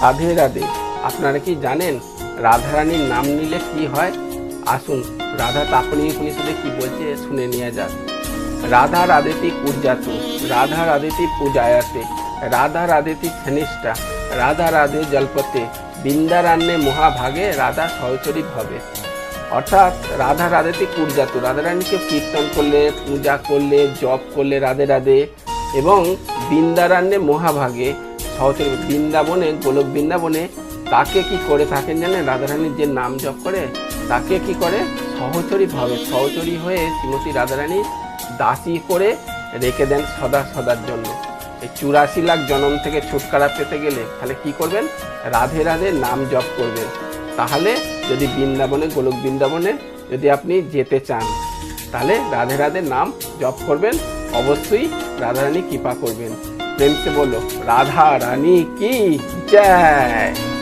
রাধে রাধে। আপনারা কি জানেন রাধারানীর নাম নিলে কি হয়? আসুন রাধা তাপনী উপনিষদে কি বলছে শুনে নিয়ে যাক। রাধা রাধেতি কুর্জাতু, রাধা রাধেতি পূজায়াতে, রাধা রাধেতি ঘনিষ্ঠা, রাধা রাধে জল্পতে, বৃন্দারণ্যে মহাভাগে রাধা সহচরী ভবে। অর্থাৎ রাধা রাধেতি কুর্জাতু, রাধারানীকে কীর্তন করলে, পূজা করলে, জপ করলে রাধে রাধে, এবং বৃন্দারণ্যে মহাভাগে সহচরী, বৃন্দাবনে, গোলক বৃন্দাবনে তাকে কি করে থাকেন জানেন? রাধারানীর যে নাম জপ করে তাকে কি করে? সহচরী ভাবে, সহচরী হয়ে শ্রীমতী রাধারানী দাসী করে রেখে দেন সদা সদার জন্য। এই 84 লাখ জনম থেকে ছুটকারা পেতে গেলে তাহলে কি করবেন? রাধে রাধে নাম জপ করবেন। তাহলে যদি বৃন্দাবনে, গোলক বৃন্দাবনে যদি আপনি যেতে চান তাহলে রাধে রাধে নাম জপ করবেন, অবশ্যই রাধারানী কৃপা করবেন। প্রেম সে বলো রাধা রানী কি জয়।